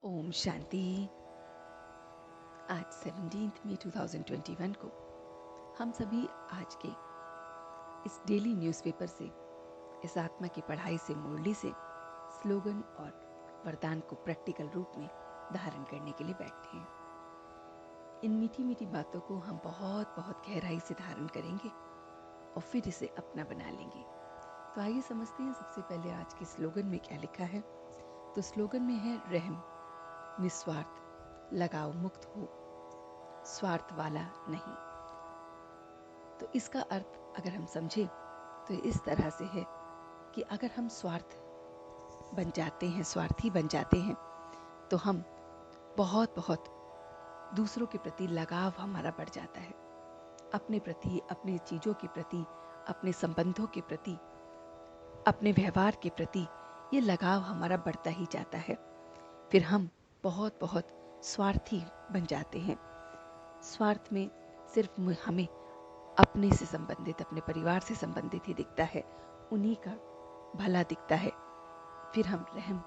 ओम शांति। आज 17 मई 2021 को हम सभी आज के इस डेली न्यूज़पेपर से, इस आत्मा की पढ़ाई से, मुरली से स्लोगन और वरदान को प्रैक्टिकल रूप में धारण करने के लिए बैठे हैं। इन मीठी मीठी बातों को हम बहुत बहुत गहराई से धारण करेंगे और फिर इसे अपना बना लेंगे। तो आइए समझते हैं सबसे पहले आज के स्लोगन में क्या लिखा है। तो स्लोगन में है रहम, निस्वार्थ, लगाव मुक्त हो, स्वार्थ वाला नहीं। तो इसका अर्थ अगर हम समझें तो इस तरह से है कि अगर हम स्वार्थ बन जाते हैं, स्वार्थी बन जाते हैं, तो हम बहुत बहुत दूसरों के प्रति लगाव हमारा बढ़ जाता है। अपने प्रति, अपनी चीज़ों के प्रति, अपने संबंधों के प्रति, अपने व्यवहार के प्रति ये लगाव हमारा बढ़ता ही जाता है। फिर हम बहुत बहुत स्वार्थी बन जाते हैं। स्वार्थ में सिर्फ हमें अपने से संबंधित, अपने परिवार से संबंधित ही दिखता है, उन्हीं का भला दिखता है। फिर हम रहम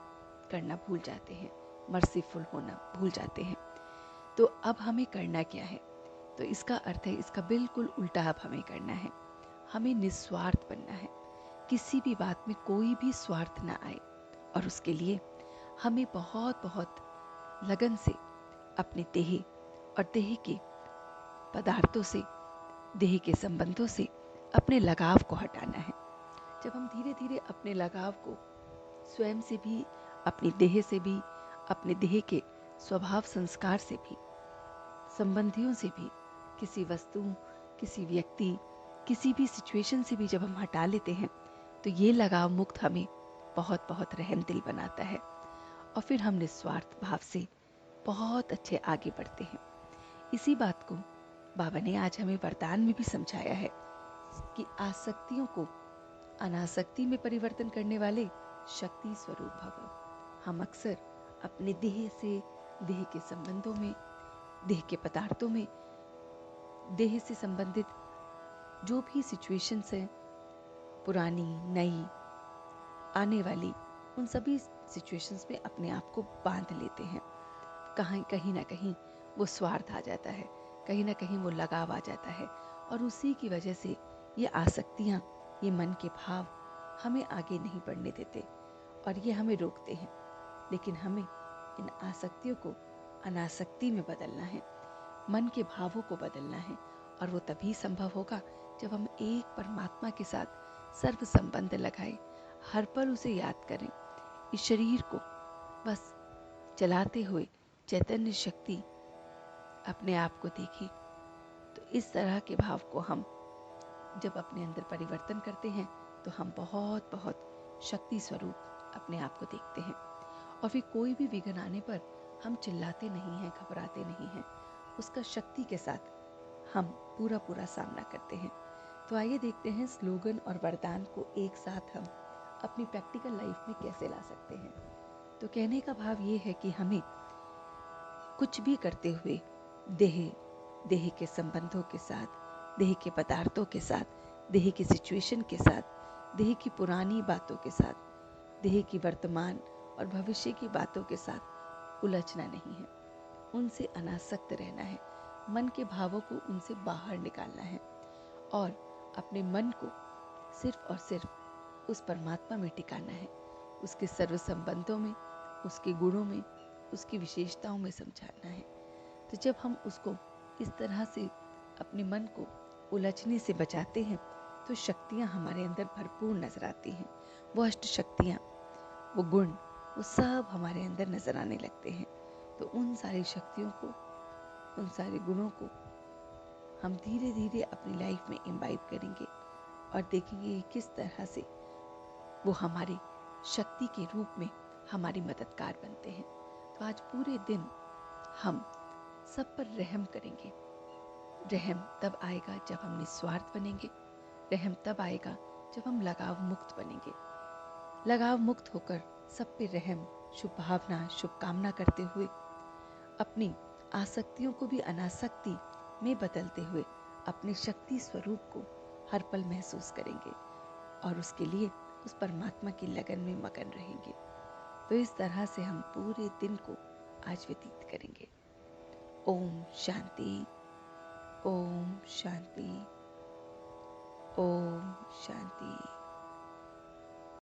करना भूल जाते हैं, मर्सीफुल होना भूल जाते हैं। तो अब हमें करना क्या है? तो इसका अर्थ है, इसका बिल्कुल उल्टा अब हमें करना है। हमें निस्वार्थ बनना है, किसी भी बात में कोई भी स्वार्थ ना आए। और उसके लिए हमें बहुत बहुत लगन से अपने देह और देह के पदार्थों से, देह के संबंधों से अपने लगाव को हटाना है। जब हम धीरे धीरे अपने लगाव को स्वयं से भी, अपनी देह से भी, अपने देह के स्वभाव संस्कार से भी, संबंधियों से भी, किसी वस्तु, किसी व्यक्ति, किसी भी सिचुएशन से भी जब हम हटा लेते हैं, तो ये लगाव मुक्त हमें बहुत बहुत रहम दिल बनाता है। और फिर हम निस्वार्थ भाव से बहुत अच्छे आगे बढ़ते हैं। इसी बात को बाबा ने आज हमें वरदान में भी समझाया है कि आसक्तियों को अनासक्ति में परिवर्तन करने वाले शक्ति स्वरूप भव। हम अक्सर अपने देह से, देह के संबंधों में, देह के पदार्थों में, देह से संबंधित जो भी सिचुएशंस हैं, पुरानी, नई, आने वाली, उन सभी सिचुएशंस में अपने आप को बांध लेते हैं। कहीं ना कहीं वो स्वार्थ आ जाता है, कहीं ना कहीं वो लगाव आ जाता है, और उसी की वजह से ये आसक्तियाँ, ये मन के भाव हमें आगे नहीं बढ़ने देते और ये हमें रोकते हैं। लेकिन हमें इन आसक्तियों को अनासक्ति में बदलना है, मन के भावों को बदलना है। और वो तभी संभव होगा जब हम एक परमात्मा के साथ सर्व संबंध लगाएं, हर पल उसे याद करें, इस शरीर को बस चलाते हुए चैतन्य शक्ति अपने आप को देखें। तो इस तरह के भाव को हम जब अपने अंदर परिवर्तन करते हैं, तो हम बहुत बहुत शक्ति स्वरूप अपने आप को देखते हैं। और फिर कोई भी विघ्न आने पर हम चिल्लाते नहीं हैं, घबराते नहीं हैं, उसका शक्ति के साथ हम पूरा पूरा सामना करते हैं। तो आइए देखते हैं स्लोगन और वरदान को एक साथ हम अपनी प्रैक्टिकल लाइफ में कैसे ला सकते हैं। तो कहने का भाव ये है कि हमें कुछ भी करते हुए देह के संबंधों के साथ, देह के पदार्थों के साथ, देह की सिचुएशन के साथ, देह की पुरानी बातों के साथ, देह की वर्तमान और भविष्य की बातों के साथ उलझना नहीं है। उनसे अनासक्त रहना है, मन के भावों को उनसे बाहर निकालना है और अपने मन को सिर्फ और सिर्फ उस परमात्मा में टिकाना है, उसके सर्व संबंधों में, उसके गुणों में, उसकी विशेषताओं में समझाना है। तो जब हम उसको इस तरह से अपने मन को उलझने से बचाते हैं, तो शक्तियाँ हमारे अंदर भरपूर नजर आती हैं। वो अष्ट शक्तियाँ, वो गुण, वो सब हमारे अंदर नजर आने लगते हैं। तो उन सारी शक्तियों को, उन सारे गुणों को हम धीरे धीरे अपनी लाइफ में इम्बाइब करेंगे और देखेंगे किस तरह से वो हमारी शक्ति के रूप में हमारी मददगार बनते हैं। तो आज पूरे दिन हम सब पर रहम करेंगे। रहम तब आएगा जब हम निस्वार्थ बनेंगे। रहम तब आएगा जब हम लगाव मुक्त बनेंगे। लगाव मुक्त होकर सब पे रहम, शुभ भावना, शुभकामना करते हुए अपनी आसक्तियों को भी अनासक्ति में बदलते हुए अपने शक्ति स्वरूप को हर पल महसूस करेंगे और उसके लिए उस परमात्मा की लगन में मगन रहेंगे। तो इस तरह से हम पूरे दिन को आज व्यतीत करेंगे। ओम शांति, ओम शांति, ओम शांति।